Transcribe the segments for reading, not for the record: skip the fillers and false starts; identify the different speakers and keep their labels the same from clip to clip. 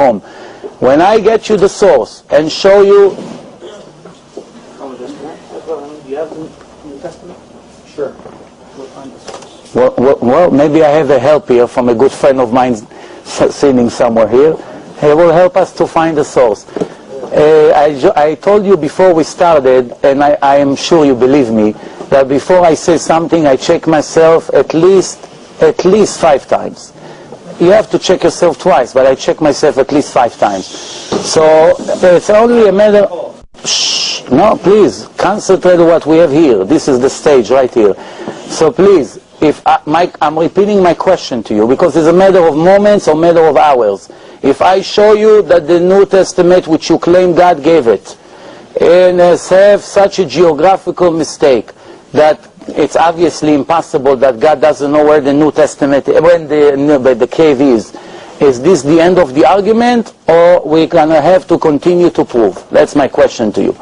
Speaker 1: home. When I get you the source and show you...
Speaker 2: Do you have the New Testament? Sure. We'll find the source.
Speaker 1: Well, maybe I have a help here from a good friend of mine sitting somewhere here. He will help us to find the source. I told you before we started, and I am sure you believe me, that before I say something, I check myself at least 5 times. You have to check yourself twice, but I check myself at least 5 times. So it's only a matter... Shh, no, please, concentrate on what we have here. This is the stage right here. So please, if I'm repeating my question to you, because it's a matter of moments or matter of hours. If I show you that the New Testament, which you claim God gave it, and have such a geographical mistake that it's obviously impossible that God doesn't know where the New Testament, when the cave is this the end of the argument, or we're going to have to continue to prove? That's my question to you.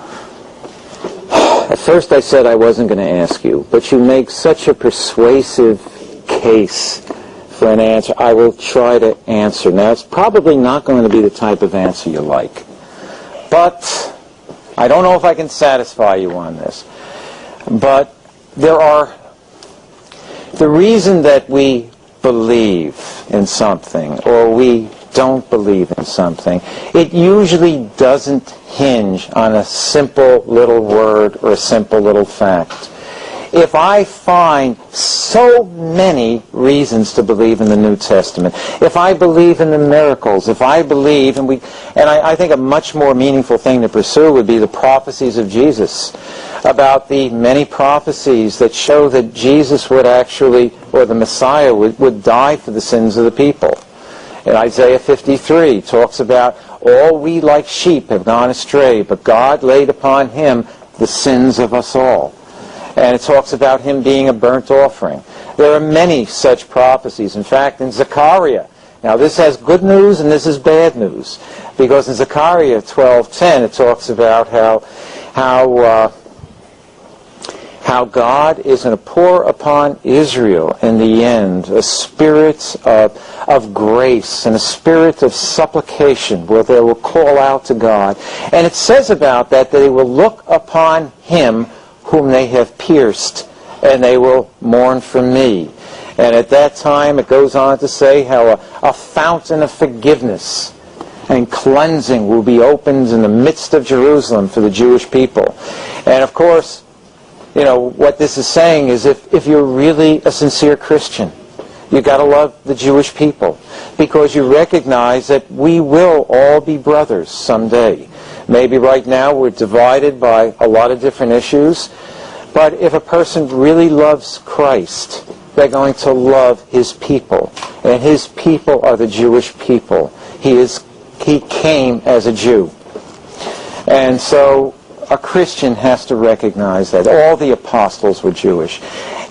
Speaker 3: At first I said I wasn't going to ask you, but you make such a persuasive case for an answer. I will try to answer. Now, it's probably not going to be the type of answer you like, but I don't know if I can satisfy you on this. But the reason that we believe in something or we don't believe in something, it usually doesn't hinge on a simple little word or a simple little fact. If I find so many reasons to believe in the New Testament, if I believe in the miracles, if I believe, and I think a much more meaningful thing to pursue would be the prophecies of Jesus, about the many prophecies that show that Jesus would actually, or the Messiah would die for the sins of the people. In Isaiah 53 talks about all we like sheep have gone astray, but God laid upon him the sins of us all. And it talks about him being a burnt offering. There are many such prophecies. In fact, in Zechariah, now this has good news and this is bad news, because in Zechariah 12:10 it talks about how God is going to pour upon Israel in the end a spirit of grace and a spirit of supplication where they will call out to God. And it says about that they will look upon him whom they have pierced, and they will mourn for me. And at that time it goes on to say how a fountain of forgiveness and cleansing will be opened in the midst of Jerusalem for the Jewish people. And of course, you know, what this is saying is if you're really a sincere Christian, you've got to love the Jewish people, because you recognize that we will all be brothers someday. Maybe right now we're divided by a lot of different issues, but if a person really loves Christ, they're going to love his people, and his people are the Jewish people. He came as a Jew. And so a Christian has to recognize that. All the apostles were Jewish.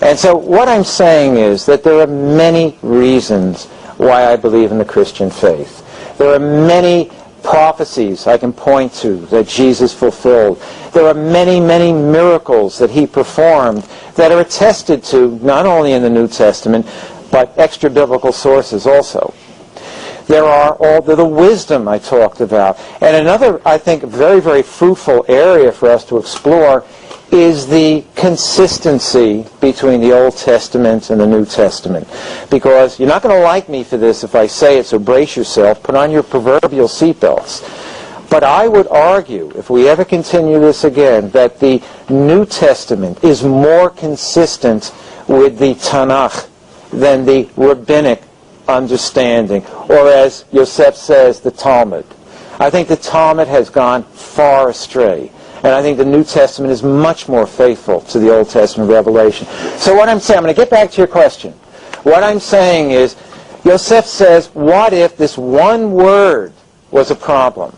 Speaker 3: And so what I'm saying is that there are many reasons why I believe in the Christian faith. There are many prophecies I can point to that Jesus fulfilled. There are many, many miracles that he performed that are attested to not only in the New Testament, but extra-biblical sources also. There are all the wisdom I talked about. And another, I think, very, very fruitful area for us to explore is the consistency between the Old Testament and the New Testament. Because you're not going to like me for this if I say it, so brace yourself, put on your proverbial seatbelts. But I would argue, if we ever continue this again, that the New Testament is more consistent with the Tanakh than the rabbinic understanding, or as Yosef says, the Talmud. I think the Talmud has gone far astray. And I think the New Testament is much more faithful to the Old Testament revelation. So what I'm saying, I'm going to get back to your question. What I'm saying is, Yosef says, what if this one word was a problem?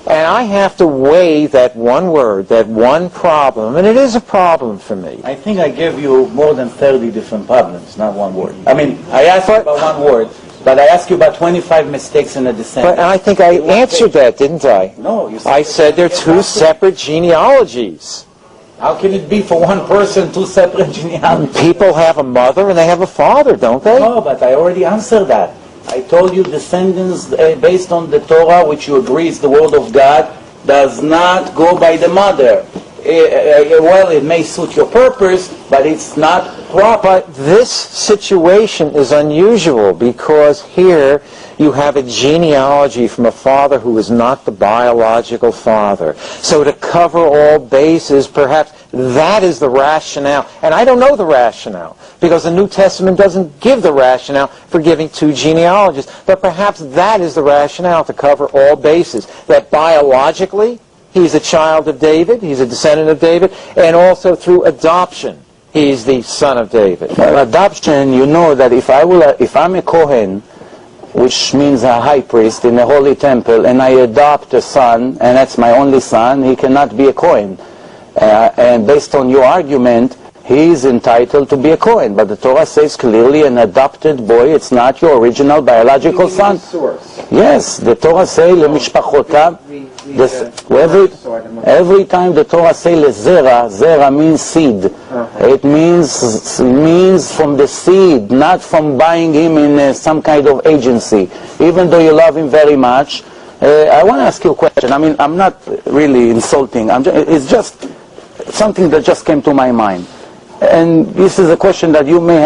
Speaker 3: And I have to weigh that one word, that one problem, and it is a problem for me.
Speaker 4: I think I gave you more than 30 different problems, not one word. I mean, I asked you about one word, but I asked you about 25 mistakes in the descent.
Speaker 3: But I think I answered that, didn't I?
Speaker 4: No, you said
Speaker 3: I said they're two separate genealogies.
Speaker 4: How can it be for one person two separate genealogies?
Speaker 3: People have a mother and they have a father, don't they?
Speaker 4: No, but I already answered that. I told you descendants based on the Torah, which you agree is the word of God, does not go by the mother. Well, it may suit your purpose, but it's not proper.
Speaker 3: But this situation is unusual because here you have a genealogy from a father who is not the biological father. So to cover all bases, perhaps that is the rationale. And I don't know the rationale because the New Testament doesn't give the rationale for giving two genealogies. But perhaps that is the rationale to cover all bases. That biologically, he's a child of David, he's a descendant of David, and also through adoption, he's the son of David.
Speaker 1: Adoption, you know that if I'm a Kohen, which means a high priest in the holy temple, and I adopt a son, and that's my only son, he cannot be a Kohen. And based on your argument, he is entitled to be a Kohen. But the Torah says clearly an adopted boy, it's not your original biological son. Yes, the Torah says lemishpachotav. Every time the Torah says lezera, zera means seed. It means from the seed, not from buying him in some kind of agency. Even though you love him very much, I want to ask you a question. I mean, I'm not really insulting. It's just something that just came to my mind. And this is a question that you may